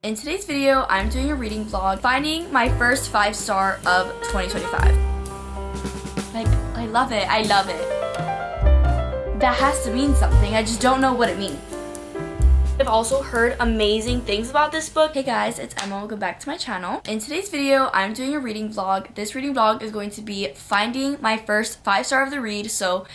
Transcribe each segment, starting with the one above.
In today's video, I'm doing a reading vlog, finding my first 5-star of 2025. Like, I love it. I love it. That has to mean something. I just don't know what it means. I've also heard amazing things about this book. Hey guys, it's Emma. Welcome back to my channel. In today's video, I'm doing a reading vlog. This reading vlog is going to be finding my first 5-star of the read. So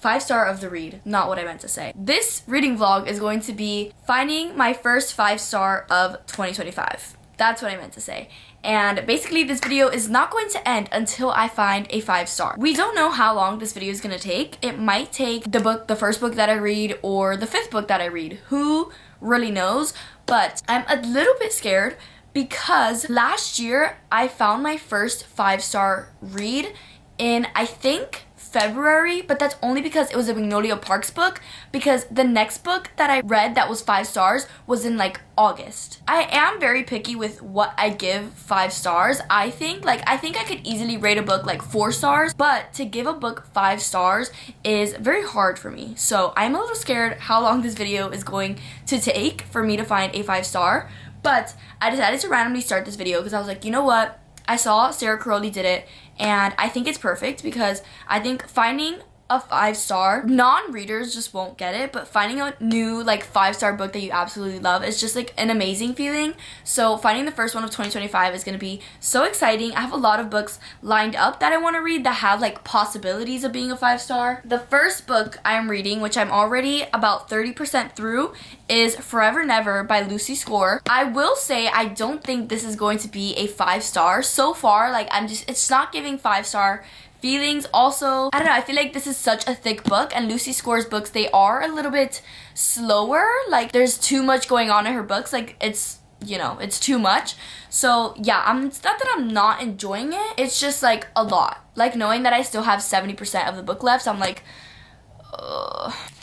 5-star of the read, not what I meant to say. This reading vlog is going to be finding my first 5-star of 2025. That's what I meant to say. And basically this video is not going to end until I find a 5-star. We don't know how long this video is going to take. It might take the first book that I read or the 5th book that I read. Who really knows? But I'm a little bit scared because last year I found my first 5-star read in, I think, February, but that's only because it was a Magnolia Parks book, because the next book that I read that was 5 stars was in like August. I am very picky with what I give 5 stars. I think I could easily rate a book like 4 stars, but to give a book 5 stars is very hard for me. So I'm a little scared how long this video is going to take for me to find a 5-star, but I decided to randomly start this video because I was like, you know what? I saw Sarah Caroli did it, and I think it's perfect because I think finding a 5-star, non-readers just won't get it, but finding a new like 5-star book that you absolutely love is just like an amazing feeling. So finding the first one of 2025 is going to be so exciting. I have a lot of books lined up that I want to read that have like possibilities of being a 5-star. The first book I'm reading, which I'm already about 30% through, is Forever Never by Lucy Score. I will say I don't think this is going to be a 5-star. So far, like it's not giving 5-star feelings. Also, I don't know, I feel like this is such a thick book, and Lucy Score's books, they are a little bit slower. Like there's too much going on in her books. Like it's, you know, it's too much. So yeah, it's not that I'm not enjoying it, it's just like a lot. Like knowing that I still have 70% of the book left, so I'm like,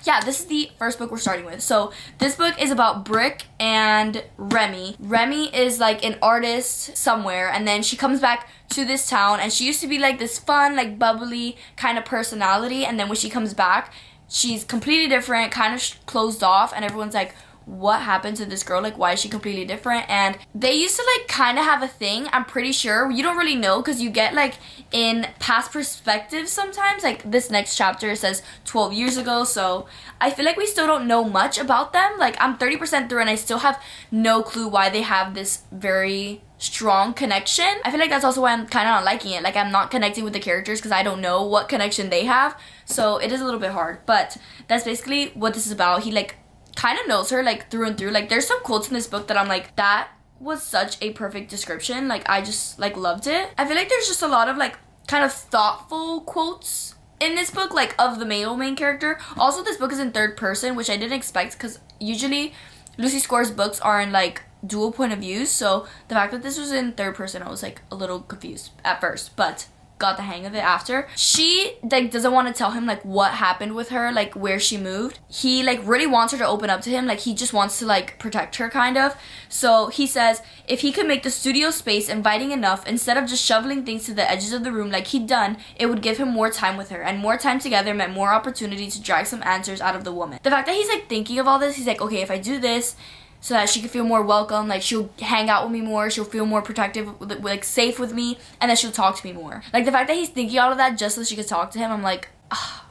yeah, this is the first book we're starting with. So this book is about Brick and Remy. Remy is like an artist somewhere, and then she comes back to this town, and she used to be like this fun, like bubbly kind of personality, and then when she comes back, she's completely different, kind of closed off, and everyone's like, what happened to this girl? Like, why is she completely different? And they used to like kind of have a thing, I'm pretty sure. You don't really know because you get like in past perspectives sometimes. Like this next chapter says 12 years ago, so I feel like we still don't know much about them. Like I'm 30% through and I still have no clue why they have this very strong connection. I feel like that's also why I'm kind of not liking it. Like I'm not connecting with the characters because I don't know what connection they have, so it is a little bit hard. But that's basically what this is about. He like kind of knows her like through and through. Like there's some quotes in this book that I'm like, that was such a perfect description. Like I just like loved it. I feel like there's just a lot of like kind of thoughtful quotes in this book, like of the main character. Also, this book is in 3rd person, which I didn't expect because usually Lucy Score's books are in like dual point of views. So the fact that this was in 3rd person, I was like a little confused at first, but got the hang of it after. She like doesn't want to tell him like what happened with her, like where she moved. He like really wants her to open up to him. Like he just wants to like protect her kind of. So he says if he could make the studio space inviting enough, instead of just shoveling things to the edges of the room like he'd done, it would give him more time with her, and more time together meant more opportunity to drag some answers out of the woman. The fact that he's like thinking of all this, he's like, okay, if I do this so that she can feel more welcome, like she'll hang out with me more, she'll feel more protective, like safe with me, and then she'll talk to me more. Like the fact that he's thinking all of that just so she could talk to him, I'm like, ah,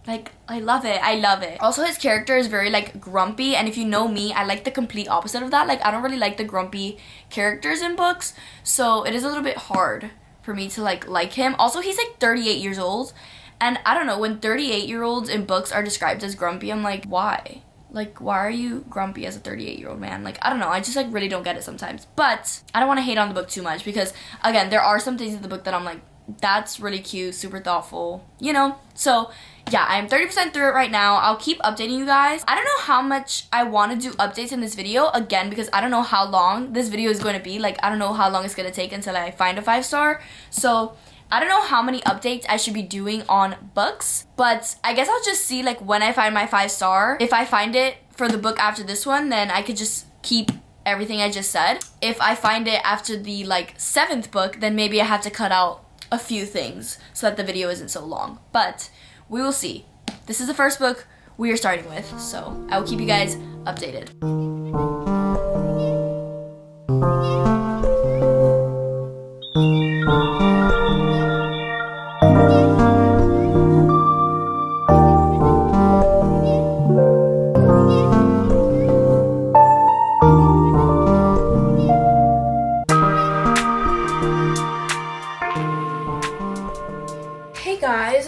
like I love it, I love it. Also, his character is very like grumpy, and if you know me, I like the complete opposite of that. Like I don't really like the grumpy characters in books, so it is a little bit hard for me to like him. Also, he's like 38 years old, and I don't know, when 38-year-olds in books are described as grumpy, I'm like, why? Like, why are you grumpy as a 38-year-old man? Like, I don't know. I just, like, really don't get it sometimes. But I don't want to hate on the book too much because, again, there are some things in the book that I'm like, that's really cute, super thoughtful, you know? So, yeah, I'm 30% through it right now. I'll keep updating you guys. I don't know how much I want to do updates in this video, again, because I don't know how long this video is going to be. Like, I don't know how long it's going to take until I find a 5-star. So I don't know how many updates I should be doing on books, but I guess I'll just see like when I find my 5-star. If I find it for the book after this one, then I could just keep everything I just said. If I find it after the like 7th book, then maybe I have to cut out a few things so that the video isn't so long. But we will see. This is the first book we are starting with, so I will keep you guys updated.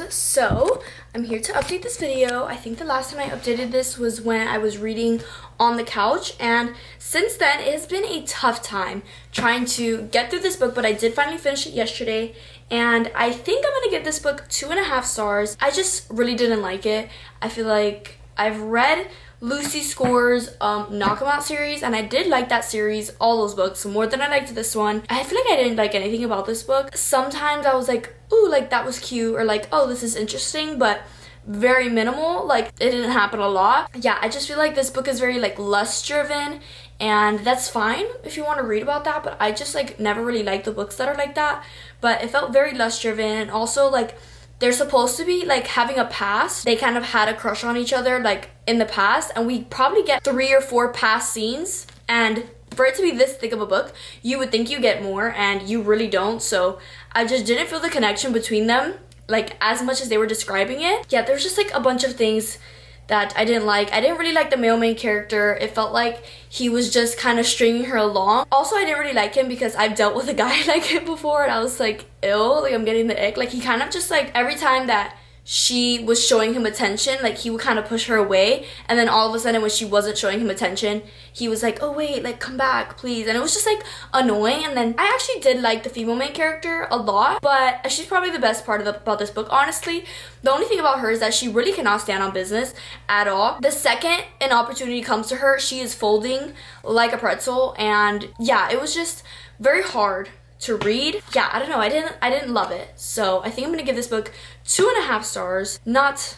So I'm here to update this video. I think the last time I updated this was when I was reading on the couch, and since then it has been a tough time trying to get through this book, but I did finally finish it yesterday, and I think I'm gonna give this book 2.5 stars. I just really didn't like it. I feel like I've read Lucy Score's Knock 'Em Out series, and I did like that series, all those books, more than I liked this one. I feel like I didn't like anything about this book. Sometimes I was like, ooh, like that was cute, or like, oh, this is interesting, but very minimal. Like, it didn't happen a lot. Yeah, I just feel like this book is very like lust driven, and that's fine if you want to read about that, but I just like never really liked the books that are like that. But it felt very lust driven, and also like they're supposed to be like having a past. They kind of had a crush on each other like in the past, and we probably get 3 or 4 past scenes, and for it to be this thick of a book, you would think you get more, and you really don't. So I just didn't feel the connection between them like as much as they were describing it. Yeah, there's just like a bunch of things that I didn't like. I didn't really like the male main character. It felt like he was just kind of stringing her along. Also, I didn't really like him because I've dealt with a guy like him before, and I was like, ew, like I'm getting the ick. Like, he kind of just like, every time that she was showing him attention, like he would kind of push her away, and then all of a sudden when she wasn't showing him attention, he was like, oh wait, like come back please. And it was just like annoying. And then I actually did like the female main character a lot, but she's probably the best part about this book, honestly. The only thing about her is that she really cannot stand on business at all. The second an opportunity comes to her, she is folding like a pretzel. And yeah, it was just very hard to read. Yeah, I don't know, I didn't love it. So I think I'm gonna give this book 2.5 stars. Not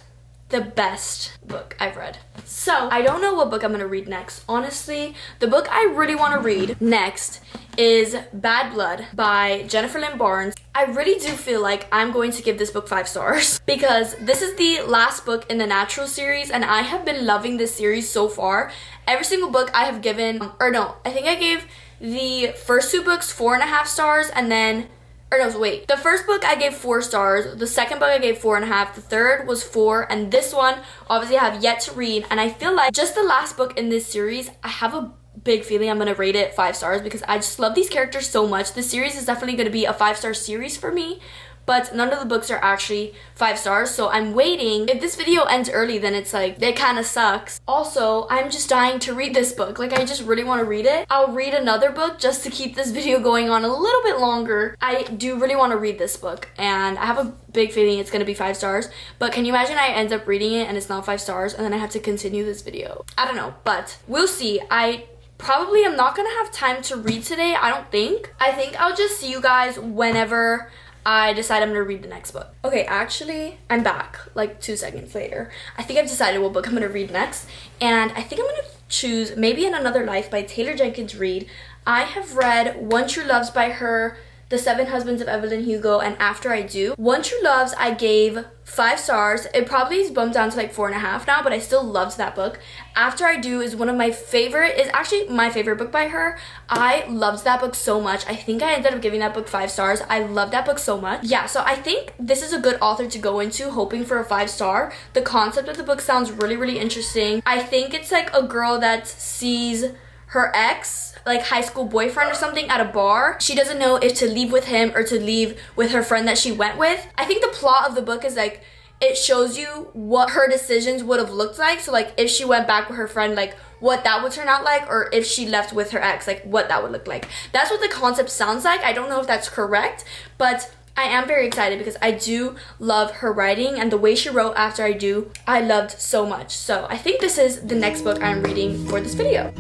the best book I've read. So I don't know what book I'm gonna read next. Honestly, the book I really want to read next is Bad Blood by Jennifer Lynn Barnes. I really do feel like I'm going to give this book 5 stars because this is the last book in the Natural series, and I have been loving this series so far. Every single book I have given, or no, I think I gave the first 2 books 4.5 stars, and then, or no, wait, the first book I gave 4 stars, the second book I gave 4.5, the third was 4, and this one, obviously I have yet to read, and I feel like just the last book in this series, I have a big feeling I'm gonna rate it 5 stars because I just love these characters so much. This series is definitely gonna be a 5-star series for me, but none of the books are actually 5 stars, so I'm waiting. If this video ends early, then it's like, it kind of sucks. Also, I'm just dying to read this book. Like, I just really want to read it. I'll read another book just to keep this video going on a little bit longer. I do really want to read this book, and I have a big feeling it's going to be 5 stars, but can you imagine I end up reading it and it's not 5 stars, and then I have to continue this video? I don't know, but we'll see. I probably am not going to have time to read today, I don't think. I think I'll just see you guys whenever I decide I'm gonna read the next book. Okay, actually, I'm back like 2 seconds later. I think I've decided what book I'm gonna read next, and I think I'm gonna choose Maybe in Another Life by Taylor Jenkins Reid. I have read One True Loves by her, The 7 Husbands of Evelyn Hugo, and After I Do. One True Loves I gave 5 stars. It probably is bumped down to like 4.5 now, but I still loved that book. After I Do is one of my favorite, is actually my favorite book by her. I loved that book so much. I think I ended up giving that book 5 stars. I love that book so much. Yeah, so I think this is a good author to go into hoping for a 5 star. The concept of the book sounds really, really interesting. I think it's like a girl that sees her ex, like high school boyfriend or something, at a bar. She doesn't know if to leave with him or to leave with her friend that she went with. I think the plot of the book is like, it shows you what her decisions would have looked like. So like if she went back with her friend, like what that would turn out like, or if she left with her ex, like what that would look like. That's what the concept sounds like. I don't know if that's correct, but I am very excited because I do love her writing, and the way she wrote After I Do, I loved so much. So I think this is the next book I'm reading for this video.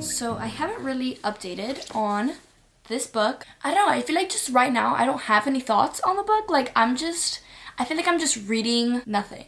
So I haven't really updated on this book, I don't know, I feel like just right now I don't have any thoughts on the book. Like I feel like I'm just reading nothing.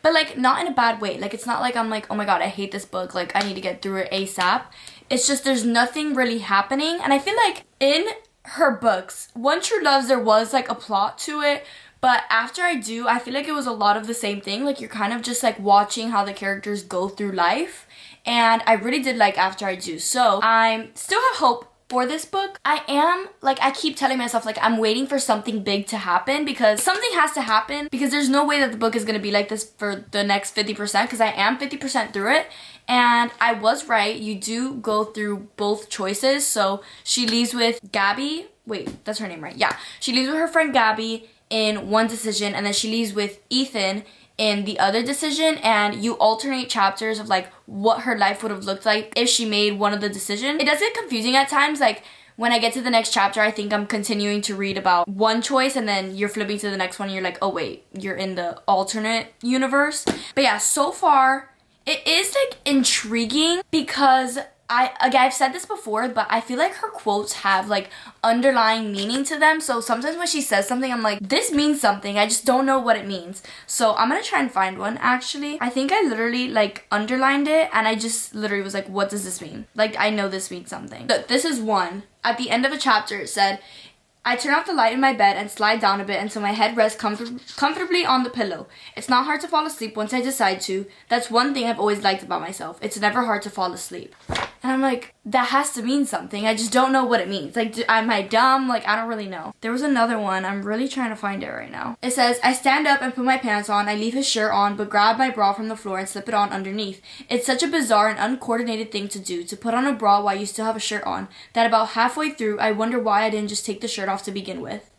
But like not in a bad way. Like it's not like I'm like, oh my god, I hate this book, like I need to get through it ASAP. It's just there's nothing really happening. And I feel like in her books, One True Loves, there was like a plot to it. But after I Do, I feel like it was a lot of the same thing. Like you're kind of just like watching how the characters go through life. And I really did like After I Do. So I still have hope for this book. I keep telling myself like I'm waiting for something big to happen, because something has to happen, because there's no way that the book is going to be like this for the next 50%, because I am 50% through it. And I was right, you do go through both choices. So she leaves with Gabby. Wait, that's her name, right? Yeah. She leaves with her friend Gabby in one decision, and then she leaves with Ethan in the other decision, and you alternate chapters of like what her life would have looked like if she made one of the decisions. It does get confusing at times. Like when I get to the next chapter, I think I'm continuing to read about one choice, and then you're flipping to the next one and you're like, oh wait, you're in the alternate universe. But yeah, so far it is like intriguing, because I've said this before, but I feel like her quotes have like underlying meaning to them. So sometimes when she says something, I'm like, this means something, I just don't know what it means. So I'm gonna try and find one. Actually, I think I literally like underlined it, and I just literally was like, what does this mean? Like I know this means something. So this is one. At the end of a chapter it said, I turn off the light in my bed and slide down a bit until my head rests comfortably on the pillow. It's not hard to fall asleep once I decide to. That's one thing I've always liked about myself. It's never hard to fall asleep. And I'm like, that has to mean something. I just don't know what it means. Like, am I dumb? Like, I don't really know. There was another one. I'm really trying to find it right now. It says, I stand up and put my pants on. I leave his shirt on, but grab my bra from the floor and slip it on underneath. It's such a bizarre and uncoordinated thing to do, to put on a bra while you still have a shirt on, that about halfway through, I wonder why I didn't just take the shirt off to begin with.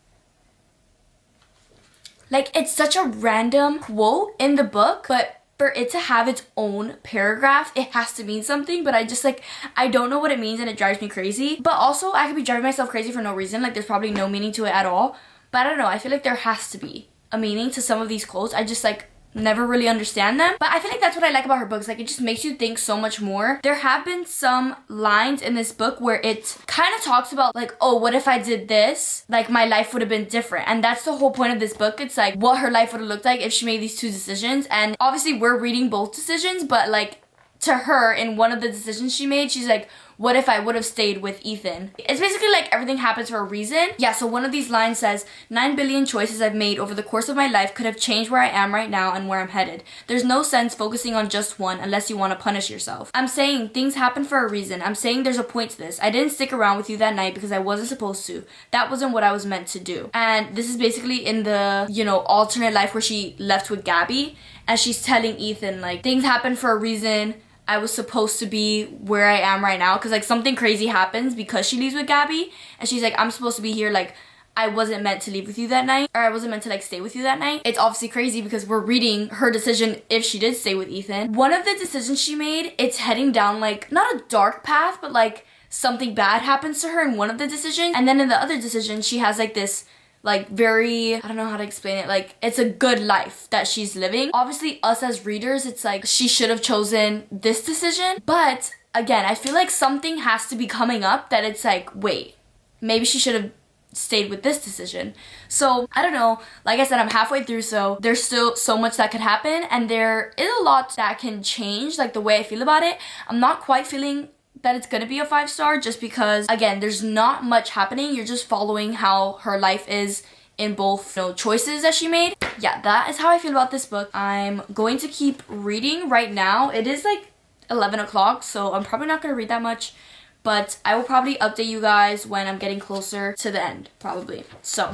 Like, it's such a random quote in the book, but for it to have its own paragraph, it has to mean something. But I don't know what it means, and it drives me crazy. But also, I could be driving myself crazy for no reason. Like, there's probably no meaning to it at all. But I don't know, I feel like there has to be a meaning to some of these quotes. I just like never really understand them. But I feel like that's what I like about her books. Like, it just makes you think so much more. There have been some lines in this book where it kind of talks about like, oh, what if I did this? Like, my life would have been different. And that's the whole point of this book. It's like what her life would have looked like if she made these two decisions. And obviously we're reading both decisions, but like to her, in one of the decisions she made, she's like, what if I would have stayed with Ethan? It's basically like everything happens for a reason. Yeah, so one of these lines says, 9 billion choices I've made over the course of my life could have changed where I am right now and where I'm headed. There's no sense focusing on just one unless you want to punish yourself. I'm saying things happen for a reason. I'm saying there's a point to this. I didn't stick around with you that night because I wasn't supposed to. That wasn't what I was meant to do. And this is basically in the, alternate life where she left with Gabby, and she's telling Ethan, like, things happen for a reason. I was supposed to be where I am right now, because like something crazy happens because she leaves with Gabby, and she's like, I'm supposed to be here, like I wasn't meant to leave with you that night, or I wasn't meant to like stay with you that night. It's obviously crazy because we're reading her decision if she did stay with Ethan. One of the decisions she made, it's heading down like not a dark path, but like something bad happens to her in one of the decisions, and then in the other decision she has like this like very, I don't know how to explain it, like it's a good life that she's living. Obviously us as readers, it's like she should have chosen this decision, but again, I feel like something has to be coming up that it's like, wait, maybe she should have stayed with this decision. So I don't know, like I said, I'm halfway through, so there's still so much that could happen, and there is a lot that can change like the way I feel about it. I'm not quite feeling that it's gonna be a 5-star, just because again, there's not much happening. You're just following how her life is in both choices that she made. Yeah, that is how I feel about this book. I'm going to keep reading right now. It is like 11 o'clock, so I'm probably not gonna read that much, but I will probably update you guys when I'm getting closer to the end, probably. So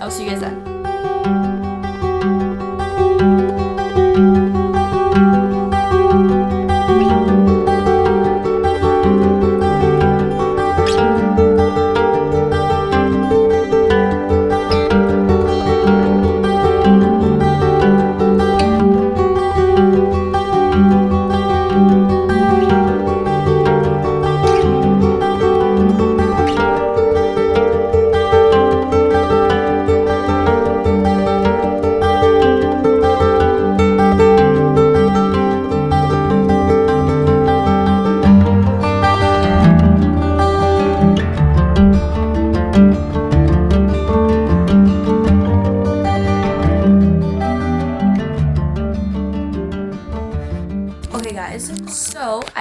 I'll see you guys then.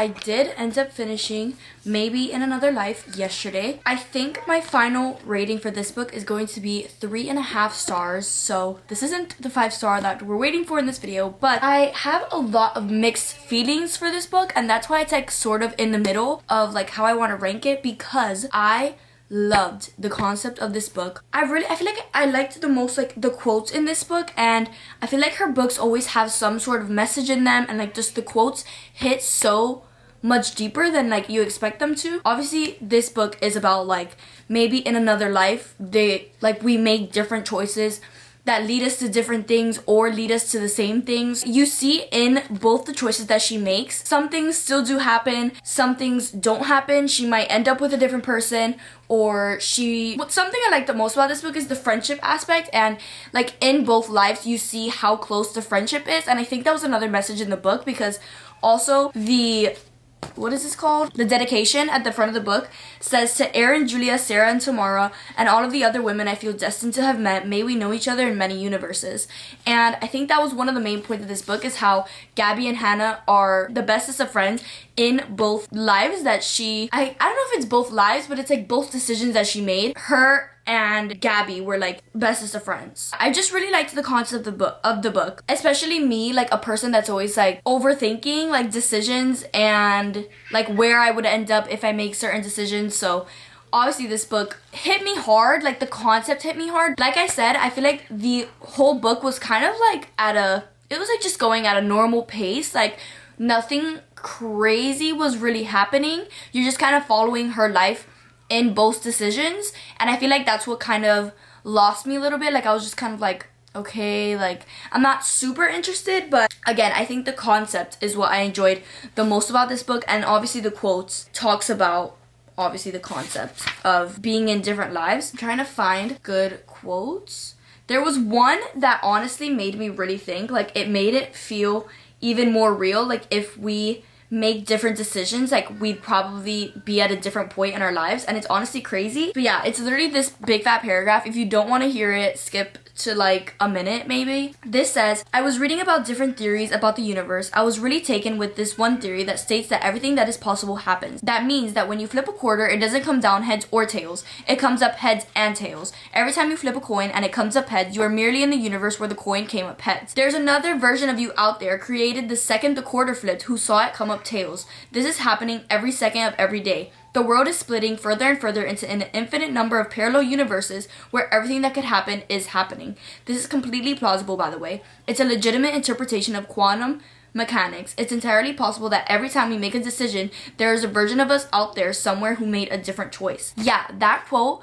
I did end up finishing Maybe in Another Life yesterday. I think my final rating for this book is going to be 3.5 stars. So this isn't the 5-star that we're waiting for in this video, but I have a lot of mixed feelings for this book, and that's why it's like sort of in the middle of like how I want to rank it, because I loved the concept of this book. I feel like I liked the most like the quotes in this book, and I feel like her books always have some sort of message in them, and like just the quotes hit so much deeper than like you expect them to. Obviously this book is about like maybe in another life we make different choices that lead us to different things or lead us to the same things. You see in both the choices that she makes, some things still do happen, some things don't happen. She might end up with a different person, or something I like the most about this book is the friendship aspect, and like in both lives you see how close the friendship is, and I think that was another message in the book, because also what is this called? The dedication at the front of the book says, "To Erin, Julia, Sarah, and Tamara, and all of the other women I feel destined to have met, may we know each other in many universes." And I think that was one of the main points of this book, is how Gabby and Hannah are the bestest of friends in both lives that I don't know if it's both lives, but it's like both decisions that she made. Her and Gabby were like bestest of friends. I just really liked the concept of the book, especially me, like a person that's always like overthinking like decisions and like where I would end up if I make certain decisions. So obviously this book hit me hard, like the concept hit me hard. Like I said, I feel like the whole book was kind of like it was like just going at a normal pace, like nothing crazy was really happening. You're just kind of following her life in both decisions, and I feel like that's what kind of lost me a little bit. Like I was just kind of like, okay, like I'm not super interested, but again, I think the concept is what I enjoyed the most about this book, and obviously the quotes talks about obviously the concept of being in different lives. I'm trying to find good quotes. There was one that honestly made me really think, like it made it feel even more real, like if we make different decisions, like we'd probably be at a different point in our lives, and it's honestly crazy. But yeah, it's literally this big fat paragraph. If you don't want to hear it, skip to like a minute maybe. This says, "I was reading about different theories about the universe. I was really taken with this one theory that states that everything that is possible happens. That means that when you flip a quarter, it doesn't come down heads or tails. It comes up heads and tails. Every time you flip a coin and it comes up heads, you are merely in the universe where the coin came up heads. There's another version of you out there created the second the quarter flipped who saw it come up tails. This is happening every second of every day. The world is splitting further and further into an infinite number of parallel universes where everything that could happen is happening. This is completely plausible, by the way. It's a legitimate interpretation of quantum mechanics. It's entirely possible that every time we make a decision, there is a version of us out there somewhere who made a different choice." Yeah, that quote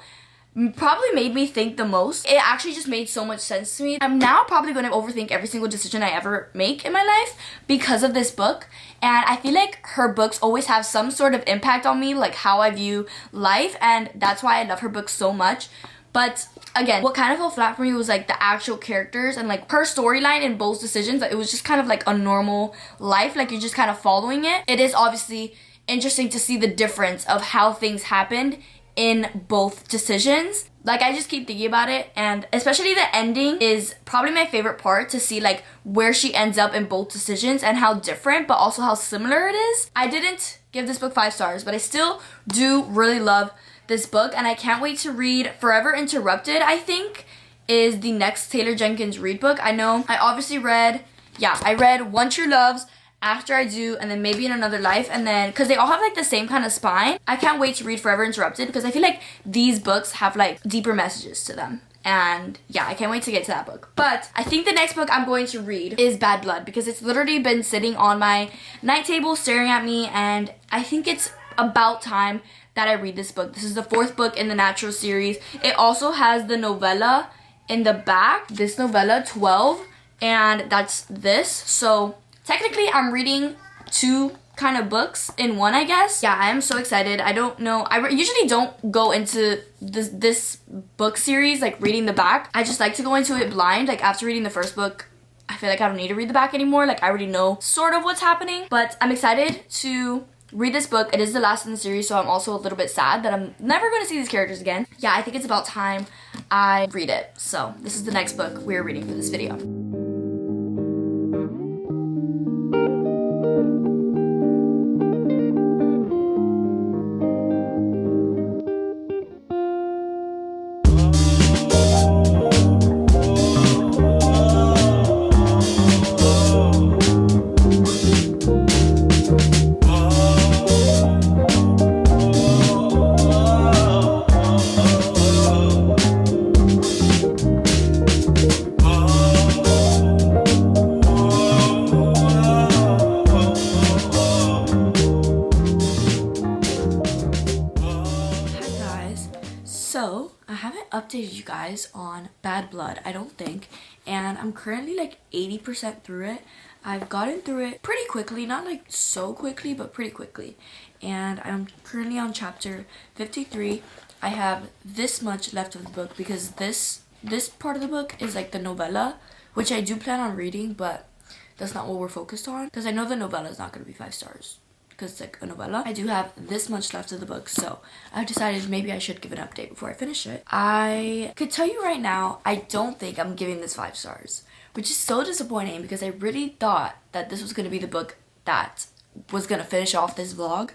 probably made me think the most. It actually just made so much sense to me. I'm now probably going to overthink every single decision I ever make in my life because of this book, and I feel like her books always have some sort of impact on me, like how I view life, and that's why I love her books so much. But again, what kind of fell flat for me was like the actual characters and like her storyline in both decisions. It was just kind of like a normal life, like you're just kind of following it. It is obviously interesting to see the difference of how things happened in both decisions. Like I just keep thinking about it, and especially the ending is probably my favorite part, to see like where she ends up in both decisions and how different but also how similar it is. I didn't give this book 5 stars, but I still do really love this book, and I can't wait to read Forever Interrupted. I think is the next Taylor Jenkins Reid book. I know I obviously read One True Loves, After I Do, and then Maybe in Another Life, and then because they all have like the same kind of spine, I can't wait to read Forever Interrupted because I feel like these books have like deeper messages to them. And yeah, I can't wait to get to that book. But I think the next book I'm going to read is Bad Blood, because it's literally been sitting on my night table staring at me, and I think it's about time that I read this book. This is the 4th book in the Natural series. It also has the novella in the back, this novella 12, and that's this. So technically I'm reading 2 kind of books in one, I guess. Yeah, I am so excited. I don't know, I usually don't go into this book series like reading the back. I just like to go into it blind. Like after reading the first book, I feel like I don't need to read the back anymore. Like I already know sort of what's happening. But I'm excited to read this book. It is the last in the series, so I'm also a little bit sad that I'm never going to see these characters again. Yeah, I think it's about time I read it. So this is the next book we're reading for this video. So, I haven't updated you guys on Bad Blood, I don't think, and I'm currently like 80% through it. I've gotten through it pretty quickly, not like so quickly, but pretty quickly. And I'm currently on chapter 53. I have this much left of the book because this part of the book is like the novella, which I do plan on reading, but that's not what we're focused on because I know the novella is not going to be 5 stars. Because it's like a novella. I do have this much left of the book, so I've decided maybe I should give an update before I finish it. I could tell you right now, I don't think I'm giving this 5 stars, which is so disappointing because I really thought that this was going to be the book that was going to finish off this vlog,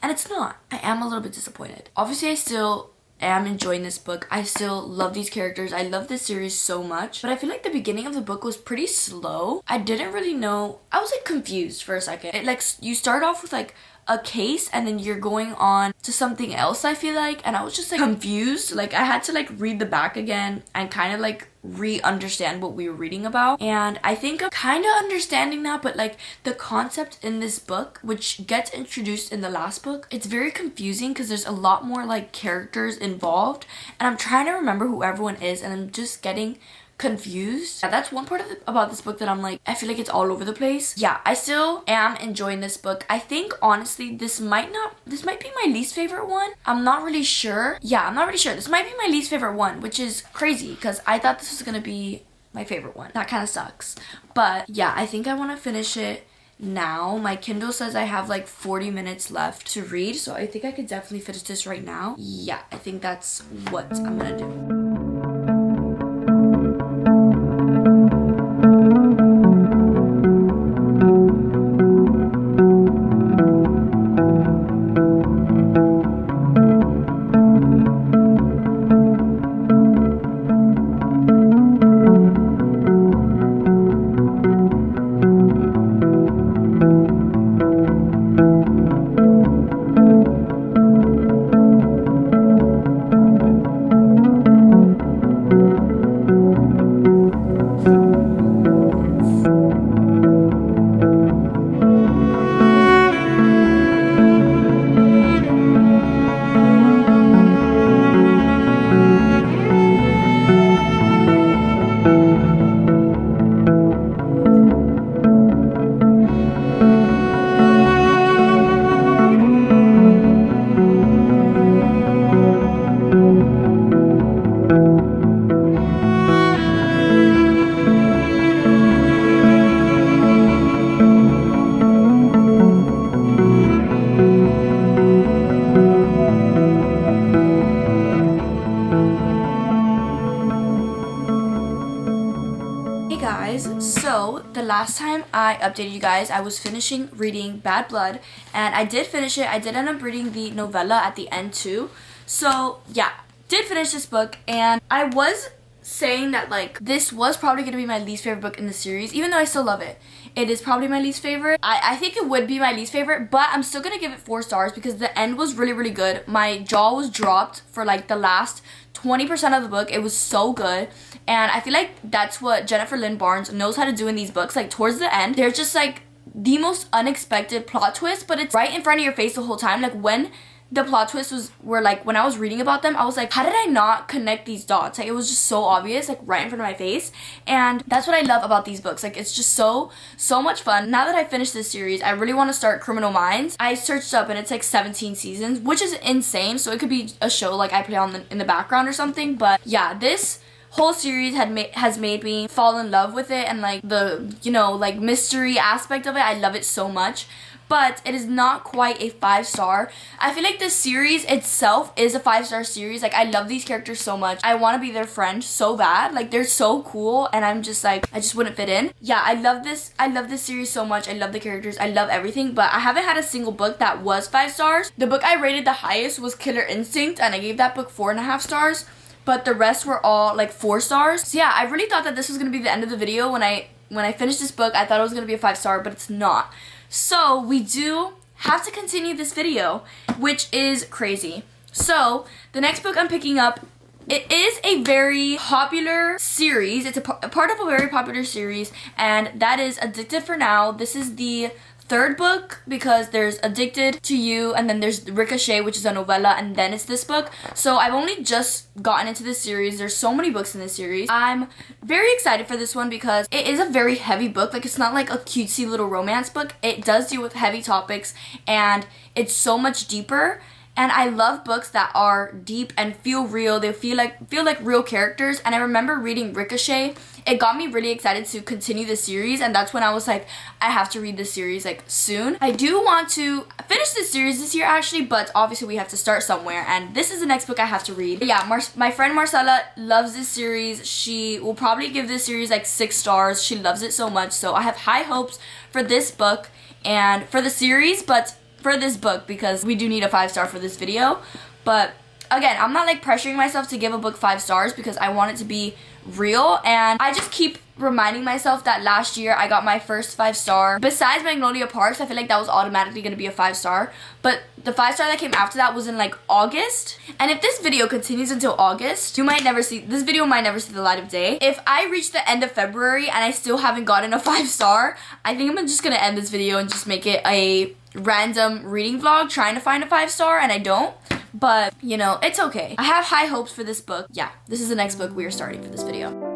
and it's not. I am a little bit disappointed. Obviously, I still am enjoying this book. I still love these characters. I love this series so much, but I feel like the beginning of the book was pretty slow. I didn't really know. I was like confused for a second. It like you start off with like a case and then you're going on to something else, I feel like, and I was just like confused. Like I had to like read the back again and kind of like re-understand what we were reading about, and I think I'm kind of understanding that, but like the concept in this book, which gets introduced in the last book, it's very confusing because there's a lot more like characters involved, and I'm trying to remember who everyone is, and I'm just getting confused. Yeah, that's one part about this book that I'm like, I feel like it's all over the place. Yeah, I still am enjoying this book. I think honestly this might be my least favorite one. I'm not really sure. Yeah, I'm not really sure. This might be my least favorite one, which is crazy because I thought this was gonna be my favorite one. That kind of sucks. But yeah, I think I want to finish it now. My Kindle says I have like 40 minutes left to read, so I think I could definitely finish this right now. Yeah, I think that's what I'm gonna do. So the last time I updated you guys, I was finishing reading Bad Blood, and I did finish it. I did end up reading the novella at the end too. So yeah, did finish this book, and I was saying that like this was probably going to be my least favorite book in the series, even though I still love it. It is probably my least favorite. I think it would be my least favorite, but I'm still going to give it 4 stars because the end was really, really good. My jaw was dropped for like the last 20% of the book. It was so good, and I feel like that's what Jennifer Lynn Barnes knows how to do in these books. Like towards the end, they're just like the most unexpected plot twist, but it's right in front of your face the whole time. Like when the plot twists were like, when I was reading about them, I was like, how did I not connect these dots? Like it was just so obvious, like right in front of my face. And that's what I love about these books. Like it's just so much fun. Now that I finished this series, I really want to start Criminal Minds. I searched up and it's like 17 seasons, which is insane. So it could be a show like I play on in the background or something. But yeah, this whole series has made me fall in love with it, and like the, you know, like mystery aspect of it, I love it so much. But it is not quite a 5-star. I feel like the series itself is a 5-star series. Like I love these characters so much. I want to be their friend so bad. Like they're so cool, and I'm just like, I just wouldn't fit in. Yeah, I love this series so much. I love the characters. I love everything, but I haven't had a single book that was 5 stars. The book I rated the highest was Killer Instinct, and I gave that book 4.5 stars. But the rest were all like 4 stars. So yeah, I really thought that this was gonna be the end of the video. When I finished this book, I thought it was gonna be a 5-star, but it's not. So we do have to continue this video, which is crazy. So the next book I'm picking up, it is a very popular series. It's a part of a very popular series, and that is Addicted for Now. This is the third book because there's Addicted to You and then there's Ricochet, which is a novella, and then it's this book. So I've only just gotten into this series. There's so many books in this series. I'm very excited for this one because it is a very heavy book. Like, it's not like a cutesy little romance book. It does deal with heavy topics and it's so much deeper. And I love books that are deep and feel real. They feel like real characters. And I remember reading Ricochet. It got me really excited to continue the series, and that's when I was like, I have to read this series like soon. I do want to finish this series this year actually, but obviously we have to start somewhere, and this is the next book I have to read. But yeah, my friend Marcella loves this series. She will probably give this series like 6 stars. She loves it so much, so I have high hopes for this book and for the series, but for this book because we do need a 5-star for this video. But again, I'm not like pressuring myself to give a book 5 stars because I want it to be real, and I just keep reminding myself that last year I got my first 5-star. Besides Magnolia Parks, I feel like that was automatically going to be a 5-star, but the 5-star that came after that was in like August. And if this video continues until August, this video might never see the light of day. If I reach the end of February and I still haven't gotten a 5-star, I think I'm just gonna end this video and just make it a random reading vlog trying to find a 5-star, and I don't. But, you know, it's okay. I have high hopes for this book. Yeah, this is the next book we are starting for this video.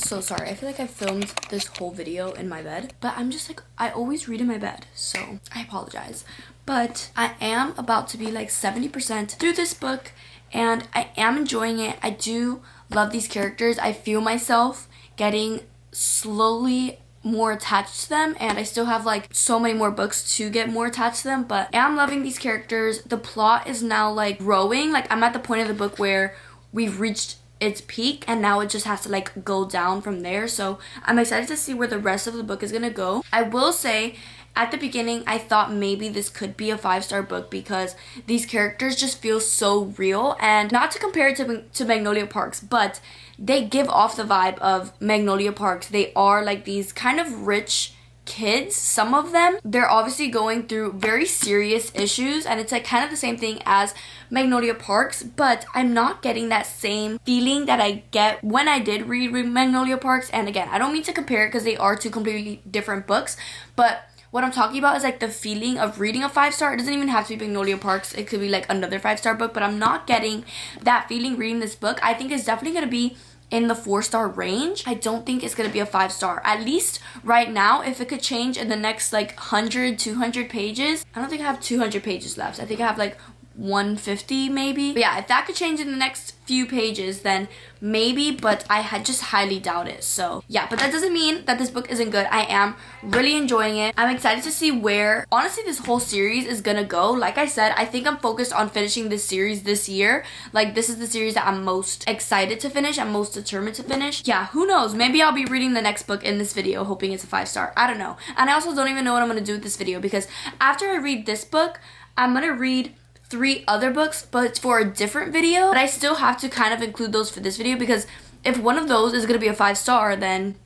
So sorry, I feel like I filmed this whole video in my bed, but I'm just like, I always read in my bed, so I apologize. But I am about to be like 70% through this book, and I am enjoying it. I do love these characters. I feel myself getting slowly more attached to them, and I still have like so many more books to get more attached to them, but I am loving these characters. The plot is now like growing. Like, I'm at the point of the book where we've reached its peak and now it just has to like go down from there. So I'm excited to see where the rest of the book is gonna go. I will say at the beginning I thought maybe this could be a 5-star book because these characters just feel so real, and not to compare it to Magnolia Parks, but they give off the vibe of Magnolia Parks. They are like these kind of rich kids. Some of them, they're obviously going through very serious issues, and it's like kind of the same thing as Magnolia Parks, but I'm not getting that same feeling that I get when I did read Magnolia Parks. And again, I don't mean to compare it because they are 2 completely different books, but what I'm talking about is like the feeling of reading a 5-star. It doesn't even have to be Magnolia Parks. It could be like another 5-star book, but I'm not getting that feeling reading this book. I think it's definitely going to be in the 4-star range. I don't think it's gonna be a 5-star, at least right now. If it could change in the next like 100, 200 pages. I don't think I have 200 pages left. I think I have like 150 maybe. But yeah, if that could change in the next few pages, then maybe, but I had just highly doubt it. So yeah, but that doesn't mean that this book isn't good. I am really enjoying it. I'm excited to see where honestly this whole series is gonna go. Like I said, I think I'm focused on finishing this series this year. Like, this is the series that I'm most excited to finish. I'm most determined to finish. Yeah, who knows, maybe I'll be reading the next book in this video hoping it's a 5-star. I don't know. And I also don't even know what I'm gonna do with this video, because after I read this book, I'm gonna read 3 other books, but it's for a different video. But I still have to kind of include those for this video, because if one of those is gonna be a 5-star, then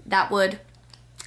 that would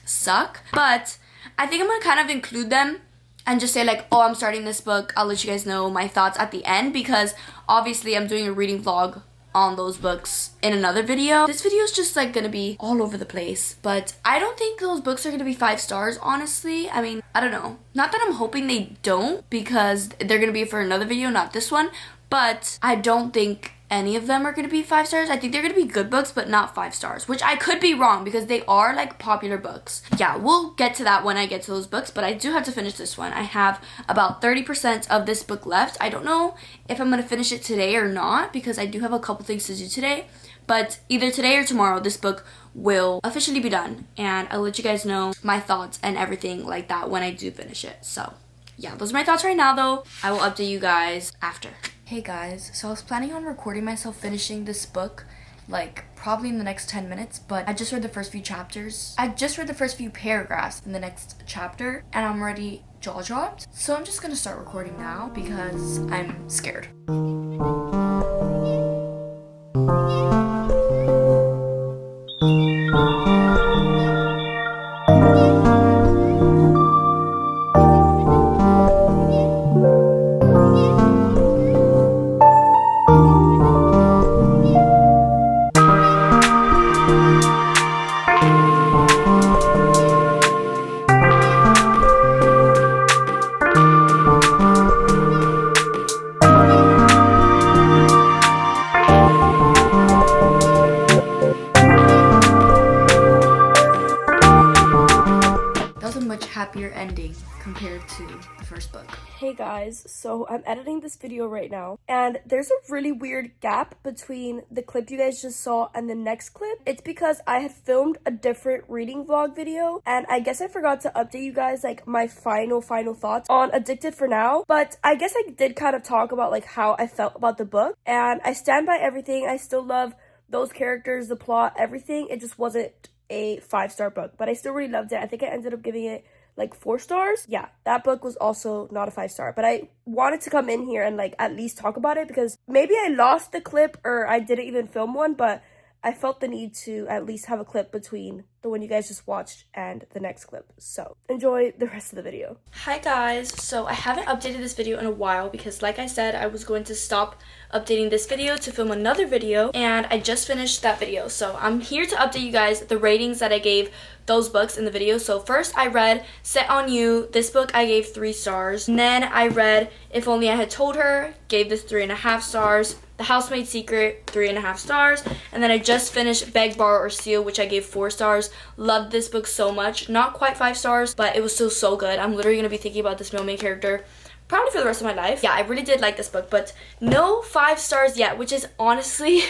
suck. But I think I'm gonna kind of include them and just say like, oh, I'm starting this book. I'll let you guys know my thoughts at the end, because obviously I'm doing a reading vlog on those books in another video. This video is just like gonna be all over the place, but I don't think those books are gonna be 5 stars, honestly. I mean, I don't know. Not that I'm hoping they don't, because they're gonna be for another video, not this one, but I don't think any of them are gonna be 5 stars. I think they're gonna be good books, but not 5 stars, which I could be wrong, because they are like popular books. Yeah, we'll get to that when I get to those books, but I do have to finish this one. I have about 30% of this book left. I don't know if I'm gonna finish it today or not, because I do have a couple things to do today, but either today or tomorrow this book will officially be done, and I'll let you guys know my thoughts and everything like that when I do finish it. So yeah, those are my thoughts right now though. I will update you guys after. Hey guys, so I was planning on recording myself finishing this book like probably in the next 10 minutes, but I just read the first few chapters. I just read the first few paragraphs in the next chapter and I'm already jaw dropped. So I'm just gonna start recording now because I'm scared. Happier ending compared to the first book. Hey guys, so I'm editing this video right now and there's a really weird gap between the clip you guys just saw and the next clip. It's because I had filmed a different reading vlog video and I guess I forgot to update you guys like my final thoughts on Addicted for Now, but I guess I did kind of talk about like how I felt about the book and I stand by everything. I still love those characters, the plot, everything. It just wasn't a 5-star book, but I still really loved it. I think I ended up giving it like 4 stars. Yeah, that book was also not a 5-star, but I wanted to come in here and like at least talk about it because maybe I lost the clip or I didn't even film one, but I felt the need to at least have a clip between the one you guys just watched and the next clip. So enjoy the rest of the video. Hi guys, so I haven't updated this video in a while because like I said, I was going to stop updating this video to film another video and I just finished that video. So I'm here to update you guys the ratings that I gave those books in the video. So first I read Set on You. This book I gave 3 stars. And then I read If Only I Had Told Her, gave this 3.5 stars. The Housemaid's Secret, 3.5 stars. And then I just finished Beg, Borrow, or Steal, which I gave 4 stars. Loved this book so much. Not quite 5 stars, but it was still so good. I'm literally going to be thinking about this main character probably for the rest of my life. Yeah, I really did like this book, but no 5 stars yet, which is honestly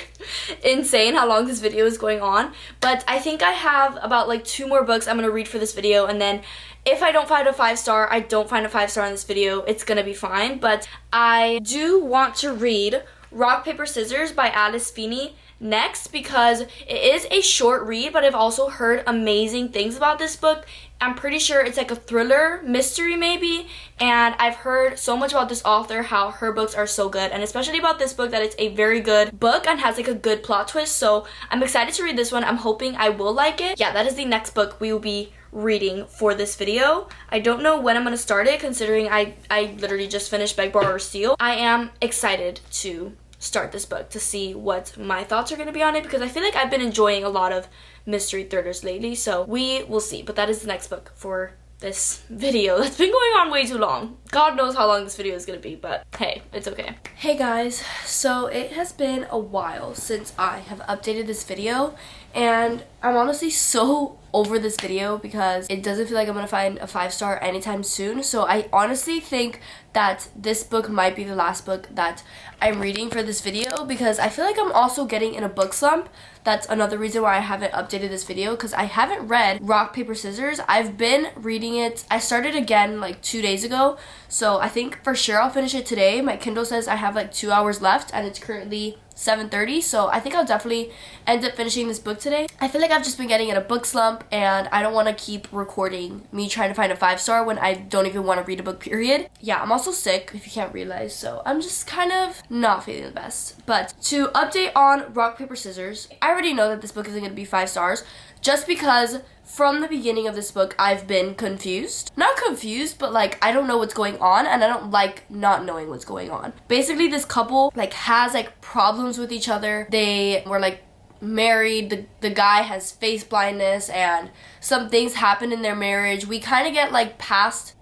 insane how long this video is going on. But I think I have about like 2 more books I'm going to read for this video, and then if I don't find a 5-star, I don't find a 5-star in this video. It's going to be fine, but I do want to read Rock, Paper, Scissors by Alice Feeney next because it is a short read, but I've also heard amazing things about this book. I'm pretty sure it's like a thriller, mystery maybe, and I've heard so much about this author, how her books are so good, and especially about this book that it's a very good book and has like a good plot twist, so I'm excited to read this one. I'm hoping I will like it. Yeah, that is the next book we will be reading for this video. I don't know when I'm gonna start it considering I literally just finished Beg, Borrow, or Steal. I am excited to start this book to see what my thoughts are going to be on it because I feel like I've been enjoying a lot of mystery thrillers lately, so we will see. But that is the next book for this video that's been going on way too long. God knows how long this video is going to be, but hey, it's okay. Hey guys, so it has been a while since I have updated this video and I'm honestly so over this video because it doesn't feel like I'm gonna find a 5-star anytime soon. So I honestly think that this book might be the last book that I'm reading for this video because I feel like I'm also getting in a book slump. That's another reason why I haven't updated this video because I haven't read Rock, Paper, Scissors. I've been reading it. I started again like 2 days ago, so I think for sure I'll finish it today. My Kindle says I have like 2 hours left and it's currently 7:30, so I think I'll definitely end up finishing this book today. I feel like I've just been getting in a book slump and I don't want to keep recording me trying to find a 5-star when I don't even want to read a book, period. Yeah, I'm also sick, if you can't realize, so I'm just kind of not feeling the best. But to update on Rock, Paper, Scissors, I already know that this book isn't going to be 5 stars just because from the beginning of this book, I've been confused. Not confused, but like I don't know what's going on and I don't like not knowing what's going on. Basically, this couple like has like problems with each other. They were like married. The guy has face blindness and some things happen in their marriage. We kind of get like past,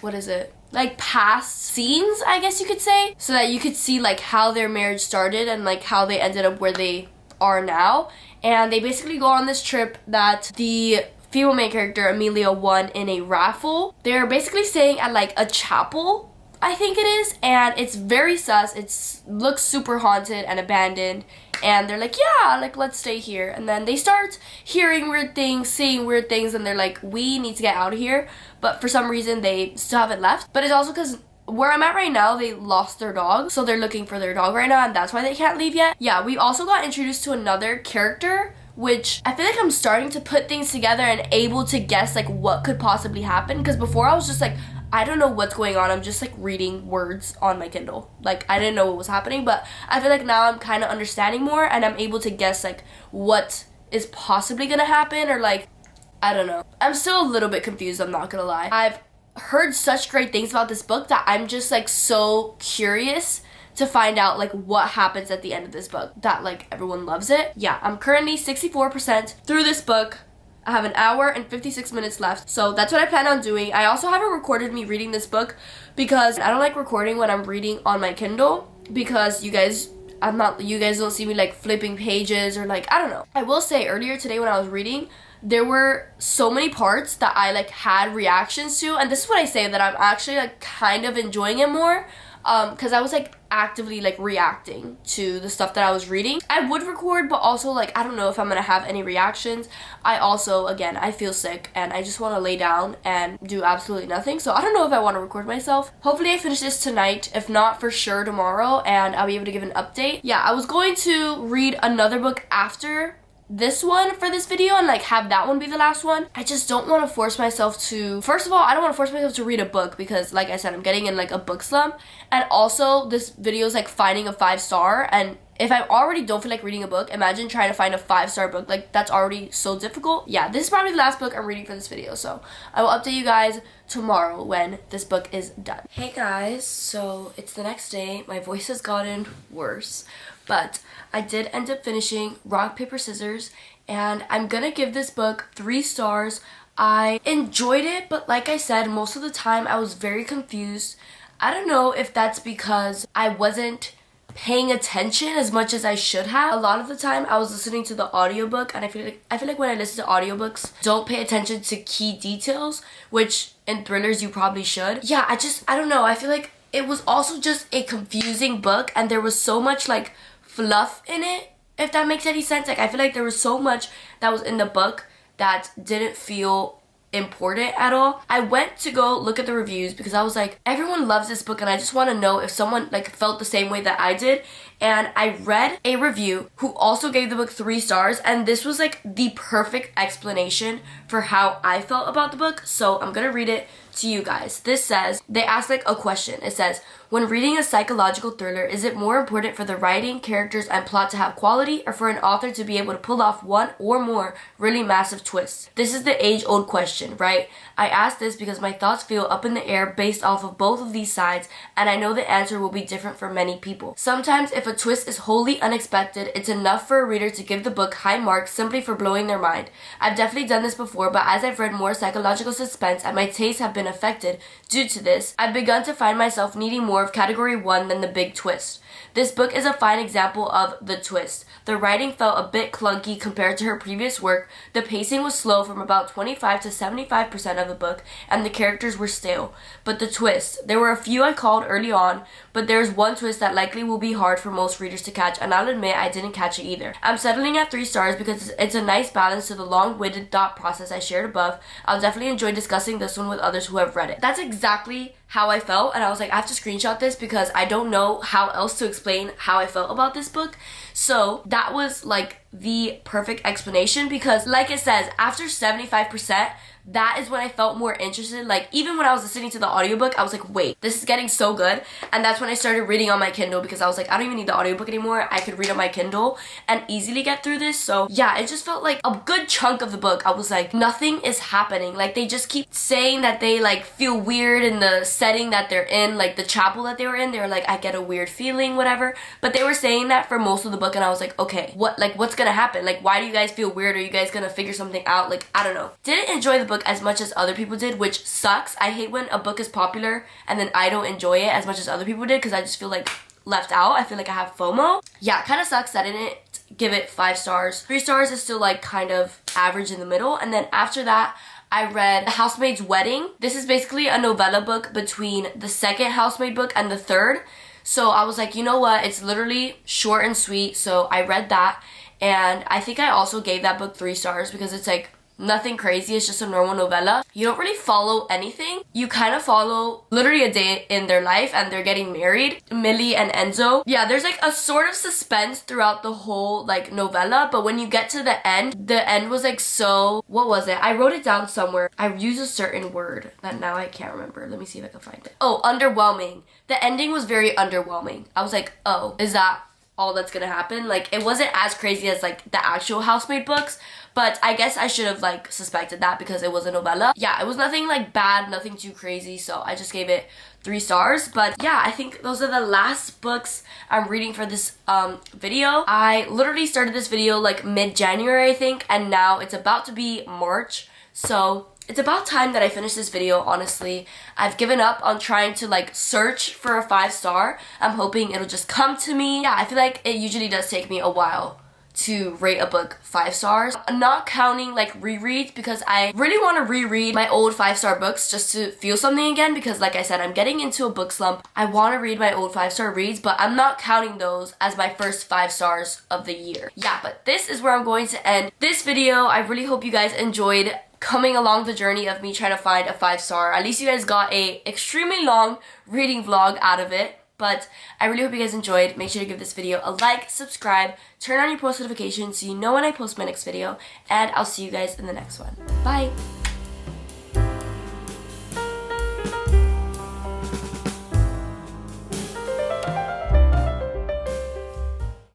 what is it? Like past scenes, I guess you could say, so that you could see like how their marriage started and like how they ended up where they are now. And they basically go on this trip that the female main character, Amelia, won in a raffle. They're basically staying at like a chapel, I think it is, and it's very sus. It looks super haunted and abandoned, and they're like, yeah, like let's stay here. And then they start hearing weird things, seeing weird things, and they're like, we need to get out of here. But for some reason they still haven't left. But it's also because where I'm at right now, they lost their dog, so they're looking for their dog right now, and that's why they can't leave yet. Yeah, we also got introduced to another character, which I feel like I'm starting to put things together and able to guess like what could possibly happen, because before I was just like, I don't know what's going on. I'm just like reading words on my Kindle. Like I didn't know what was happening, but I feel like now I'm kind of understanding more and I'm able to guess like what is possibly gonna happen, or like, I don't know. I'm still a little bit confused, I'm not gonna lie. I've heard such great things about this book that I'm just like so curious to find out like what happens at the end of this book, that like everyone loves it. Yeah, I'm currently 64% through this book. I have an hour and 56 minutes left, so that's what I plan on doing. I also haven't recorded me reading this book because I don't like recording when I'm reading on my Kindle, because you guys don't see me like flipping pages or like, I don't know. I will say earlier today when I was reading, there were so many parts that I like had reactions to, and this is what I say, that I'm actually like kind of enjoying it more, because I was like actively like reacting to the stuff that I was reading. I would record, but also like I don't know if I'm gonna have any reactions. I also, again, I feel sick and I just want to lay down and do absolutely nothing, so I don't know if I want to record myself. Hopefully I finish this tonight, if not for sure tomorrow, and I'll be able to give an update. Yeah, I was going to read another book after this one for this video and like have that one be the last one. I just don't want to force myself to, first of all, I don't want to force myself to read a book because like I said, I'm getting in like a book slump, and also this video is like finding a 5-star, and if I already don't feel like reading a book, imagine trying to find a 5-star book. Like that's already so difficult. Yeah, this is probably the last book I'm reading for this video, so I will update you guys tomorrow when this book is done. Hey guys, so it's the next day. My voice has gotten worse, but I did end up finishing Rock, Paper, Scissors, and I'm gonna give this book 3 stars. I enjoyed it, but like I said, most of the time I was very confused. I don't know if that's because I wasn't paying attention as much as I should have. A lot of the time I was listening to the audiobook, and I feel like when I listen to audiobooks, don't pay attention to key details, which in thrillers you probably should. Yeah, I don't know. I feel like it was also just a confusing book, and there was so much like fluff in it, if that makes any sense. Like I feel like there was so much that was in the book that didn't feel important at all. I went to go look at the reviews because I was like, everyone loves this book and I just want to know if someone like felt the same way that I did. And I read a review who also gave the book 3 stars, and this was like the perfect explanation for how I felt about the book, so I'm gonna read it to you guys. This says, they asked like a question. It says, when reading a psychological thriller, is it more important for the writing, characters, and plot to have quality, or for an author to be able to pull off one or more really massive twists? This is the age-old question, right? I ask this because my thoughts feel up in the air based off of both of these sides, and I know the answer will be different for many people. Sometimes if a twist is wholly unexpected, it's enough for a reader to give the book high marks simply for blowing their mind. I've definitely done this before, but as I've read more psychological suspense and my tastes have been affected due to this, I've begun to find myself needing more of category 1 than the big twist. This book is a fine example of the twist. The writing felt a bit clunky compared to her previous work, the pacing was slow from about 25 to 75% of the book, and the characters were stale. But the twist, there were a few I called early on, but there's one twist that likely will be hard for most readers to catch, and I'll admit I didn't catch it either. I'm settling at 3 stars because it's a nice balance to the long-winded thought process I shared above. I'll definitely enjoy discussing this one with others who have read it. That's exactly how I felt, and I was like, I have to screenshot this because I don't know how else to explain how I felt about this book. So that was like the perfect explanation, because like it says, after 75%, that is when I felt more interested. Like even when I was listening to the audiobook, I was like, wait, this is getting so good. And that's when I started reading on my Kindle, because I was like, I don't even need the audiobook anymore. I could read on my Kindle and easily get through this. So yeah, it just felt like a good chunk of the book I was like, nothing is happening. Like they just keep saying that they like feel weird in the setting that they're in, like the chapel that they were in. They were like, I get a weird feeling, whatever. But they were saying that for most of the book, and I was like, okay, what's gonna happen? Like, why do you guys feel weird? Are you guys gonna figure something out? Like, I don't know. Didn't enjoy the book as much as other people did, which sucks. I hate when a book is popular and then I don't enjoy it as much as other people did, because I just feel like left out. I feel like I have FOMO. Yeah, it kind of sucks that I didn't give it 5 stars. 3 stars is still like kind of average in the middle. And then after that, I read The Housemaid's Wedding. This is basically a novella book between the second Housemaid book and the third. So I was like, you know what? It's literally short and sweet. So I read that. And I think I also gave that book 3 stars because it's like nothing crazy. It's just a normal novella. You don't really follow anything. You kind of follow literally a day in their life, and they're getting married, Millie and Enzo. Yeah, there's like a sort of suspense throughout the whole like novella, but when you get to the end was like so, what was it? I wrote it down somewhere. I used a certain word that now I can't remember. Let me see if I can find it. Oh, underwhelming. The ending was very underwhelming. I was like, oh, is that all that's gonna happen? Like, it wasn't as crazy as like the actual Housemaid books, but I guess I should have like suspected that because it was a novella. Yeah, it was nothing like bad, nothing too crazy, so I just gave it 3 stars. But yeah, I think those are the last books I'm reading for this video. I literally started this video like mid-January, I think, and now it's about to be March, so it's about time that I finish this video, honestly. I've given up on trying to like search for a 5-star. I'm hoping it'll just come to me. Yeah, I feel like it usually does take me a while to rate a book 5 stars. I'm not counting like rereads because I really want to reread my old 5-star books just to feel something again, because like I said, I'm getting into a book slump. I want to read my old 5-star reads, but I'm not counting those as my first 5 stars of the year. Yeah, but this is where I'm going to end this video. I really hope you guys enjoyed coming along the journey of me trying to find a 5-star. At least you guys got a extremely long reading vlog out of it. But I really hope you guys enjoyed. Make sure to give this video a like, subscribe, turn on your post notifications so you know when I post my next video, and I'll see you guys in the next one. Bye!